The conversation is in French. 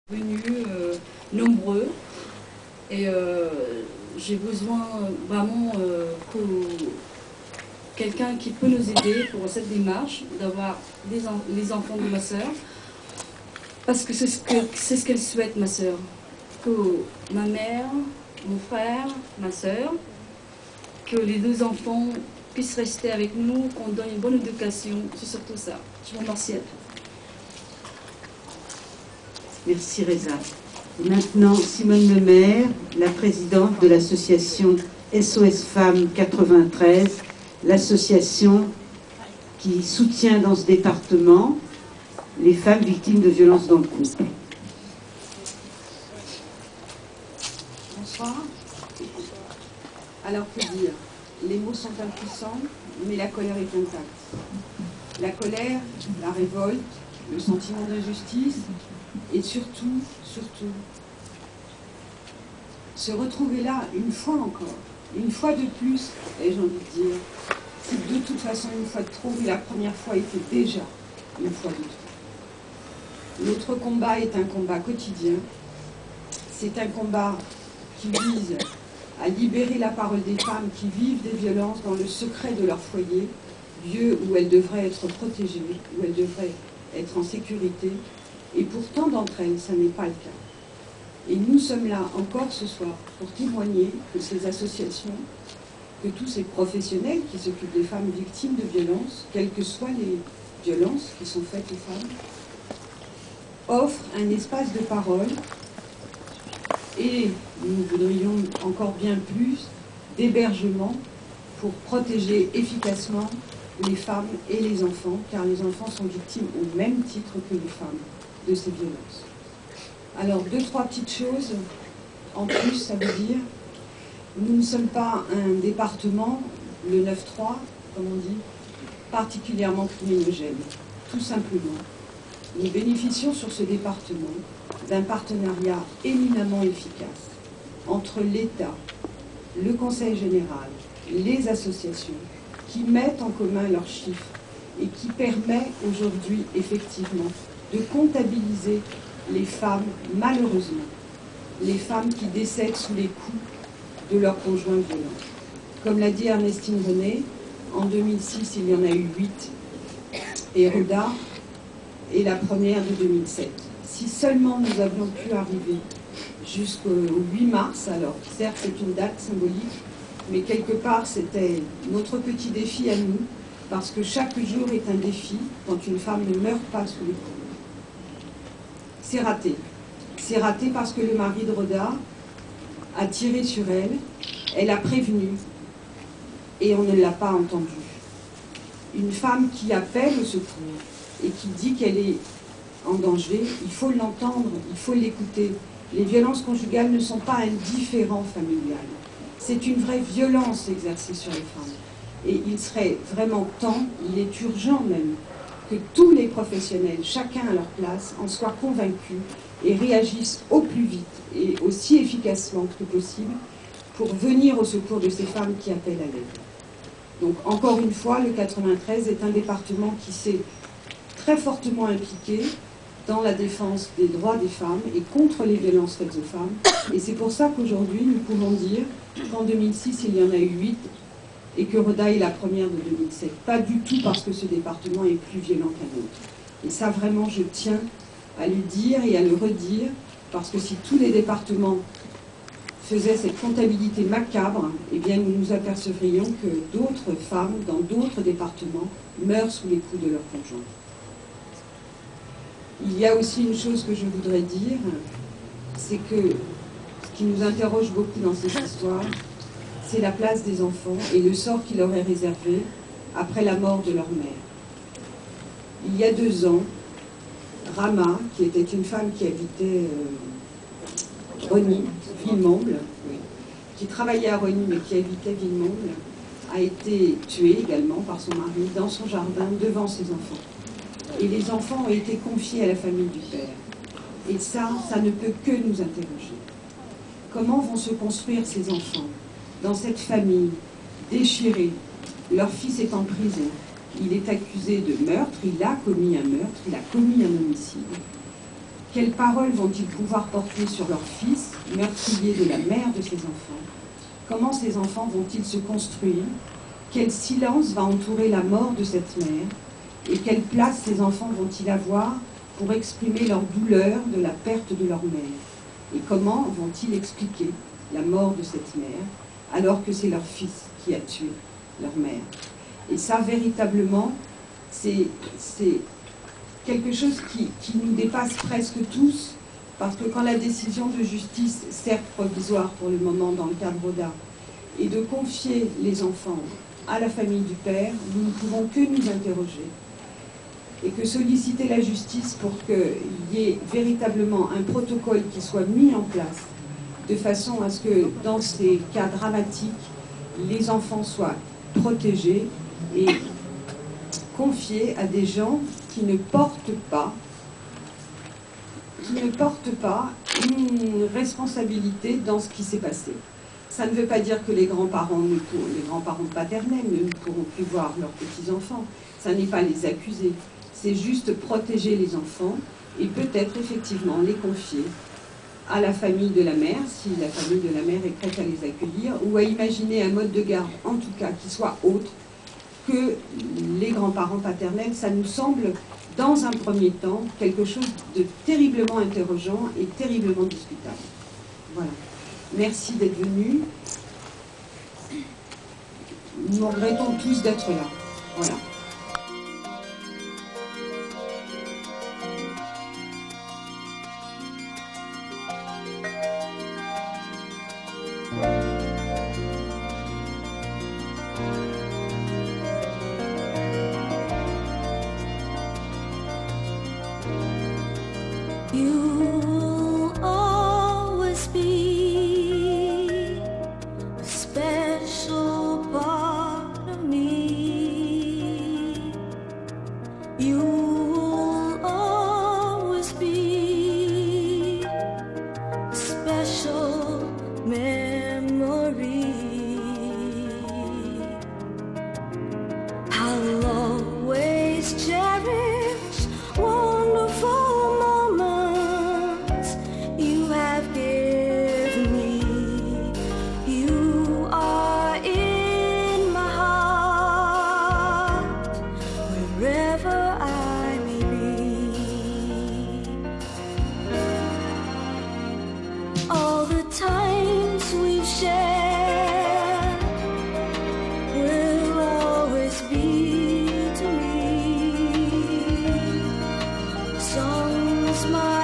Venus nombreux et j'ai besoin vraiment que quelqu'un qui peut nous aider pour cette démarche d'avoir les enfants de ma sœur, parce que c'est ce qu'elle souhaite, ma sœur, que ma mère, mon frère, ma sœur, que les deux enfants puissent rester avec nous, qu'on donne une bonne éducation, c'est surtout ça. Je vous remercie à tous. Merci Reza. Et maintenant, Simone Lemaire, la présidente de l'association SOS Femmes 93, l'association qui soutient dans ce département les femmes victimes de violences dans le couple. Bonsoir. Alors que dire? Les mots sont impuissants, mais la colère est intacte. La colère, la révolte, le sentiment d'injustice, et surtout, se retrouver là une fois encore, une fois de plus, ai-je envie de dire, c'est de toute façon une fois de trop, mais la première fois était déjà une fois de trop. Notre combat est un combat quotidien, c'est un combat qui vise à libérer la parole des femmes qui vivent des violences dans le secret de leur foyer, lieu où elles devraient être protégées, où elles devraient être en sécurité, et pour tant d'entre elles, ça n'est pas le cas. Et nous sommes là encore ce soir pour témoigner que ces associations, que tous ces professionnels qui s'occupent des femmes victimes de violences, quelles que soient les violences qui sont faites aux femmes, offrent un espace de parole, et nous voudrions encore bien plus d'hébergement pour protéger efficacement les femmes et les enfants, car les enfants sont victimes au même titre que les femmes de ces violences. Alors, deux, trois petites choses en plus, ça veut dire, nous ne sommes pas un département, le 9-3, comme on dit, particulièrement criminogène, tout simplement. Nous bénéficions sur ce département d'un partenariat éminemment efficace entre l'État, le Conseil général, les associations, qui mettent en commun leurs chiffres et qui permet aujourd'hui effectivement de comptabiliser les femmes, malheureusement, les femmes qui décèdent sous les coups de leurs conjoints violents. Comme l'a dit Ernestine René, en 2006, il y en a eu 8, et Rhoda est la première de 2007. Si seulement nous avions pu arriver jusqu'au 8 mars, alors certes c'est une date symbolique, mais quelque part c'était notre petit défi à nous, parce que chaque jour est un défi quand une femme ne meurt pas sous les coups. C'est raté. C'est raté parce que le mari de Rhoda a tiré sur elle, elle a prévenu, et on ne l'a pas entendue. Une femme qui appelle au secours et qui dit qu'elle est en danger, il faut l'entendre, il faut l'écouter. Les violences conjugales ne sont pas un différend familial. C'est une vraie violence exercée sur les femmes. Et il serait vraiment temps, il est urgent même, que tous les professionnels, chacun à leur place, en soient convaincus et réagissent au plus vite et aussi efficacement que possible pour venir au secours de ces femmes qui appellent à l'aide. Donc encore une fois, le 93 est un département qui s'est très fortement impliqué dans la défense des droits des femmes et contre les violences faites aux femmes. Et c'est pour ça qu'aujourd'hui, nous pouvons dire qu'en 2006, il y en a eu 8 et que Rhoda est la première de 2007. Pas du tout parce que ce département est plus violent qu'un autre. Et ça, vraiment, je tiens à le dire et à le redire, parce que si tous les départements faisaient cette comptabilité macabre, eh bien, nous nous apercevrions que d'autres femmes, dans d'autres départements, meurent sous les coups de leurs conjoints. Il y a aussi une chose que je voudrais dire, c'est que ce qui nous interroge beaucoup dans cette histoire, c'est la place des enfants et le sort qui leur est réservé après la mort de leur mère. Il y a 2 ans, Rama, qui était une femme qui habitait Rosny, Villemomble, qui travaillait à Rosny mais qui habitait Villemomble, a été tuée également par son mari dans son jardin devant ses enfants. Et les enfants ont été confiés à la famille du père. Et ça ne peut que nous interroger. Comment vont se construire ces enfants dans cette famille déchirée? Leur fils est en prison. Il est accusé de meurtre, il a commis un meurtre, il a commis un homicide. Quelles paroles vont-ils pouvoir porter sur leur fils, meurtrier de la mère de ses enfants? Comment ces enfants vont-ils se construire? Quel silence va entourer la mort de cette mère? Et quelle place ces enfants vont-ils avoir pour exprimer leur douleur de la perte de leur mère? Et comment vont-ils expliquer la mort de cette mère alors que c'est leur fils qui a tué leur mère? Et ça, véritablement, c'est quelque chose qui nous dépasse presque tous, parce que quand la décision de justice, certes provisoire pour le moment dans le cadre Roda, est de confier les enfants à la famille du père, nous ne pouvons que nous interroger. Et que solliciter la justice pour qu'il y ait véritablement un protocole qui soit mis en place, de façon à ce que dans ces cas dramatiques, les enfants soient protégés et confiés à des gens qui ne portent pas une responsabilité dans ce qui s'est passé. Ça ne veut pas dire que les grands-parents paternels ne pourront plus voir leurs petits-enfants. Ça n'est pas les accuser. C'est juste protéger les enfants et peut-être effectivement les confier à la famille de la mère, si la famille de la mère est prête à les accueillir, ou à imaginer un mode de garde, en tout cas, qui soit autre que les grands-parents paternels. Ça nous semble, dans un premier temps, quelque chose de terriblement interrogeant et terriblement discutable. Voilà. Merci d'être venus. Nous regrettons tous d'être là. Voilà. You'll always be a special part of me. You'll always be a special memory. I'll always cherish wonderful moments you have given me. You are in my heart, wherever I may be. All the times we've shared will always be to me songs my